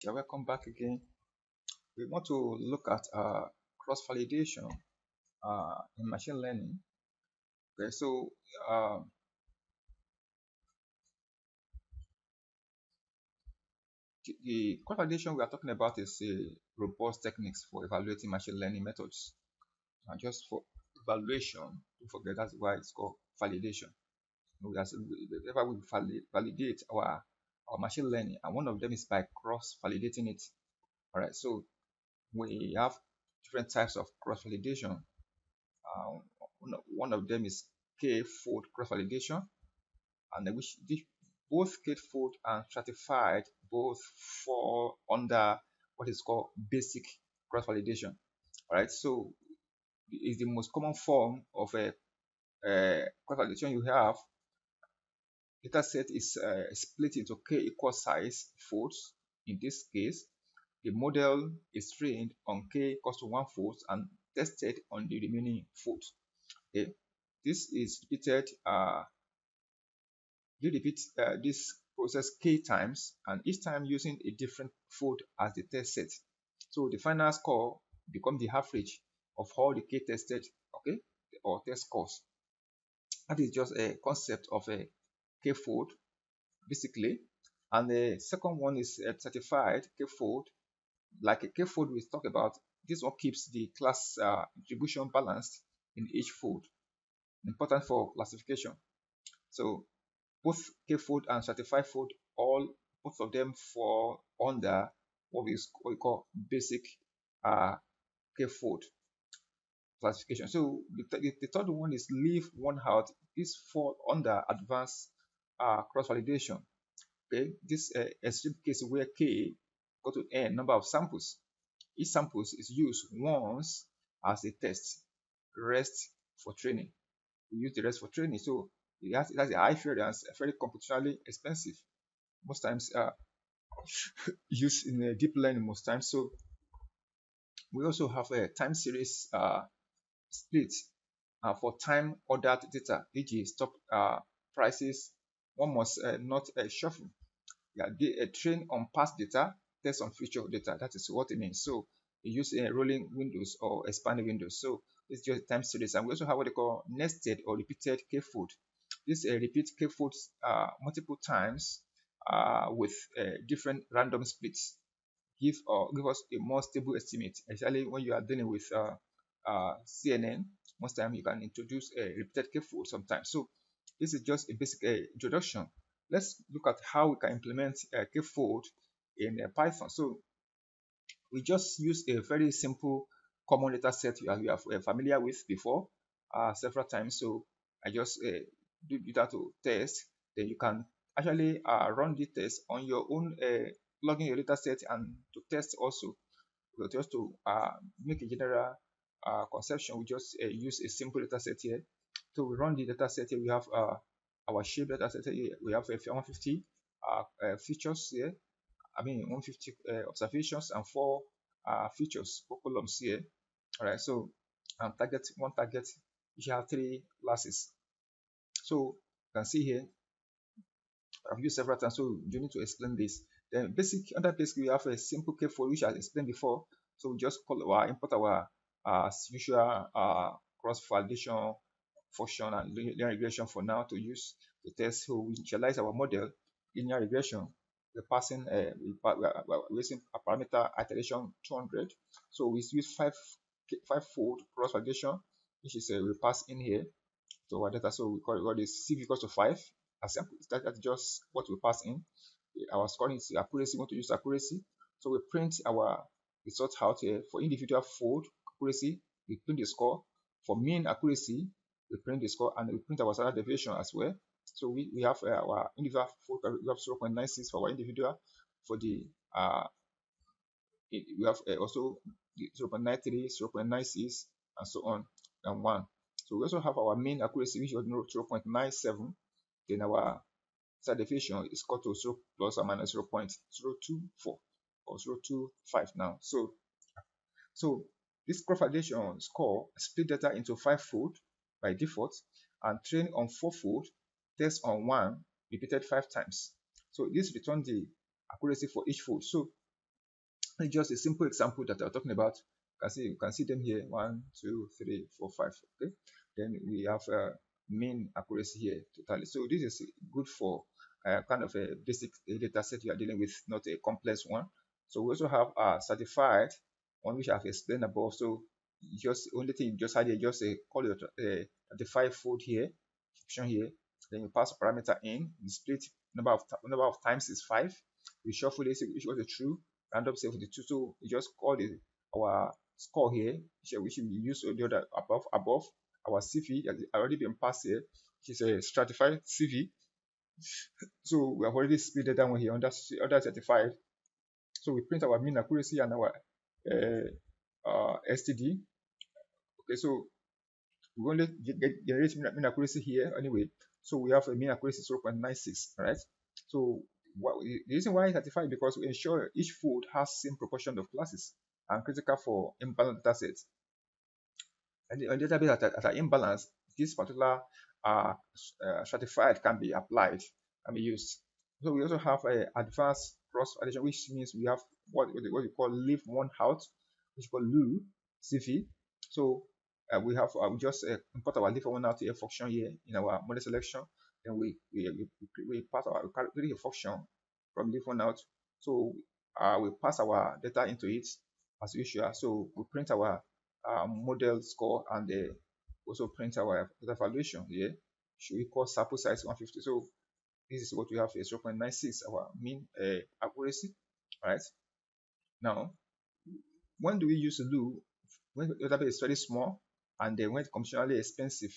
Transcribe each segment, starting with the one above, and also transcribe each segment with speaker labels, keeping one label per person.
Speaker 1: Yeah, welcome back again. We want to look at cross-validation in machine learning. Okay, so uh, the cross-validation we are talking about is robust techniques for evaluating machine learning methods. And just for evaluation, don't forget that's why it's called validation. Whenever we validate our machine learning, and one of them is by cross-validating it. All right, so we have different types of cross-validation. One of them is k-fold cross-validation, and which both k-fold and stratified both fall under what is called basic cross-validation. All right, so it's the most common form of a cross-validation you have. Data set is split into k equal size folds. In this case, the model is trained on k equals to 1 fold and tested on the remaining folds. Okay. This is repeated. You repeat this process k times, and each time using a different fold as the test set. So the final score becomes the average of all the k tested, okay, or test scores. That is just a concept of a k fold, basically. And the second one is a certified k fold. Like a k fold we talk about, this one keeps the class distribution balanced in each fold. Important for classification. So both k-fold and certified fold, both of them fall under what we call basic uh, k-fold classification. So the third one is leave one out. This fall under advanced cross-validation. Okay, this extreme case where k go to n number of samples. Each samples is used once as a test, rest for training. We use the rest for training. So it has a high variance, very computationally expensive. Most times used in deep learning most times. So we also have a time series split for time ordered data, e.g. stop prices. One must not shuffle. Yeah, they train on past data, test on future data. That is what it means. So we use rolling windows or expanding windows. So it's just time series. And we also have what they call nested or repeated k-fold. This repeat k-folds multiple times with different random splits give us a more stable estimate, especially when you are dealing with CNN. Most time you can introduce a repeated k-fold sometimes. So this is just a basic introduction. Let's look at how we can implement k-fold in Python. So we just use a very simple common data set you are familiar with before several times. So I just do that to test. Then you can actually run the test on your own, log in your data set and to test also. But just to make a general conception, we just use a simple data set here. So we run the data set here. We have our shape data set here. We have 150 features here. I mean 150 observations and 4 features, 4 columns here. All right, so one target, which have 3 classes. So you can see here, I've used several times, so you need to explain this. Then under basic, we have a simple k-fold, which I explained before. So we just import our as usual cross-validation function and linear regression for now to use to test. So we initialize our model linear regression. We're passing we're using a parameter iteration 200. So we use five-fold cross-validation, which is we pass in here to our data. So we call this C equals to 5. That's just what we pass in. Our scoring is accuracy. We want to use accuracy. So we print our result out here. For individual fold accuracy, we print the score. For mean accuracy, we print the score, and we print our standard deviation as well. So we have our individual fold, we have 0.96 for our individual. For the we have also 0.93, 0.96, and so on, and 1. So we also have our mean accuracy, which is 0.97. Then our standard deviation is equal to 0 plus or minus 0.024 or 0.25 now. So this cross-validation score split data into 5-fold by default and train on 4-fold, test on 1, repeated 5 times. So this returns the accuracy for each fold. So It's just a simple example that I'm talking about. You can see them here, 1, 2, 3, 4, 5. Okay, then we have mean accuracy here totally. So this is good for kind of a basic data set you are dealing with, not a complex one. So we also have certified one, which I've explained above. So just only thing you just had here, just call it certified fold here, function here. Then you pass a parameter in, the split number of times is 5. We shuffle this, which was a true random set of the two. So we just call it our score here, which we use the other above our CV has already been passed here, which is a stratified CV. So we have already split it down here under certified. So we print our mean accuracy and our STD. Okay, so we only generate mean accuracy here anyway. So we have a mean accuracy 0.96, right? So the reason why it's certified because we ensure each fold has same proportion of classes and critical for imbalanced data sets. And on database that are imbalanced, this particular stratified can be applied, can be used. So we also have a advanced cross validation, which means we have what we call leave one out, which is called LU CV. So we have we just import our leave one out here function here in our model selection. Then we pass our create a function from leave one out. So we pass our data into it as usual. So we print our model score and also print our data valuation here. Should we call sample size 150? So this is what we have here, 0.96 our mean accuracy. Right now, when do we use LU? When the database is very small and then when it's computationally expensive,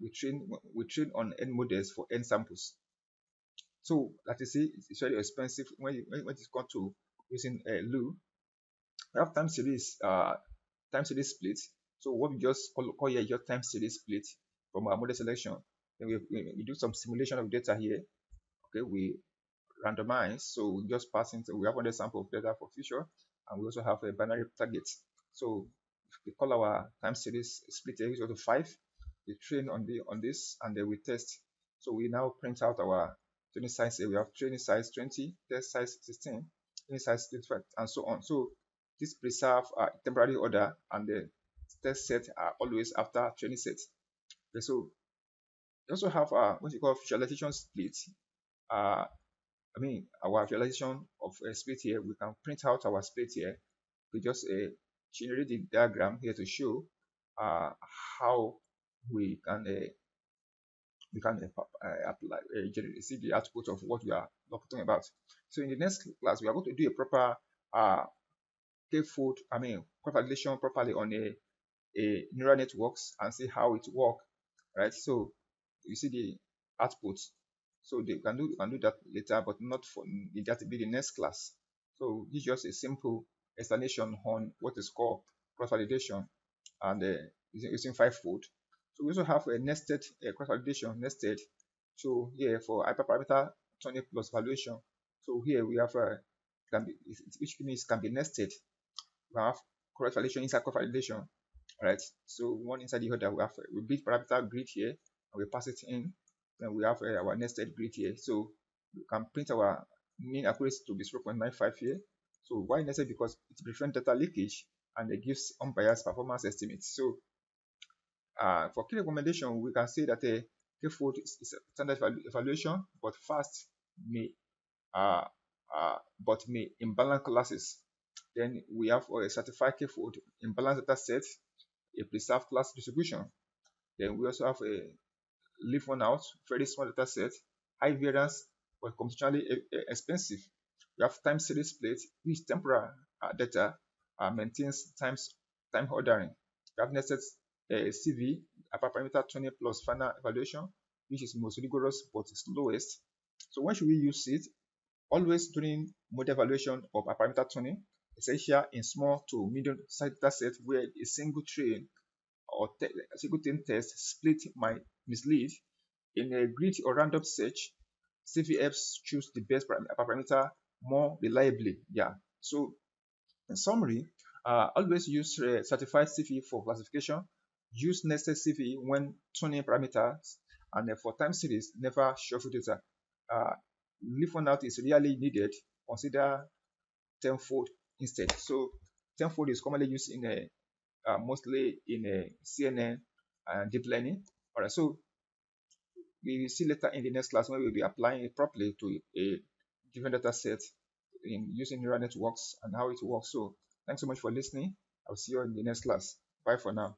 Speaker 1: we train on n models for n samples. So like I say, it's very expensive when it's come to using LU. We have time series split. So what we just call here your time series split from our model selection. Then we do some simulation of data here. Okay, we randomize. So we just pass into, we have one sample of data for future, and we also have a binary target. So we call our time series split equal to 5. We train on this, and then we test. So we now print out our training size. We have training size 20, test size 16, training size 25, and so on. So this preserve temporary order, and the test set are always after training set. Okay, so we also have what you call visualization split. Our visualization of a split here, we can print out our split here. We just generate the diagram here to show how we can apply see the output of what we are talking about. So in the next class, we are going to do a proper cross-validation properly on a neural networks and see how it works, right? So you see the output. So they can do that later, but not for that to be the next class. So this is just a simple explanation on what is called cross-validation and using 5-fold. So we also have a nested cross-validation nested. So here for hyperparameter tuning plus valuation. So here we have which means can be nested. We have cross-validation inside cross-validation, right? So one inside the other. We build parameter grid here and we pass it in. Then we have our nested grid here. So we can print our mean accuracy to be 0.95 here. So why nested? Because it prevents data leakage and it gives unbiased performance estimates. So for key recommendation, we can say that a K-fold is a standard evaluation, but fast may imbalance classes. Then we have a certified K-fold imbalance data set, a preserved class distribution. Then we also have a leave one out, very small data set, high variance, but computationally expensive. We have time series split, which temporal data maintains time ordering. We have nested CV, hyperparameter 20 plus final evaluation, which is most rigorous but slowest. So when should we use it? Always during model evaluation of hyperparameter tuning, essential in small to medium size data set where a single train or a single train test split might mislead. In a grid or random search, CVFs choose the best parameter more reliably. Yeah. So in summary, always use certified CV for classification. Use nested CV when tuning parameters, and for time series, never shuffle data. Leave one out is really needed. Consider tenfold instead. So tenfold is commonly used in a mostly in a CNN and deep learning. All right, so we will see later in the next class when we'll be applying it properly to a different data set in using neural networks and how it works. So thanks so much for listening. I'll see you in the next class. Bye for now.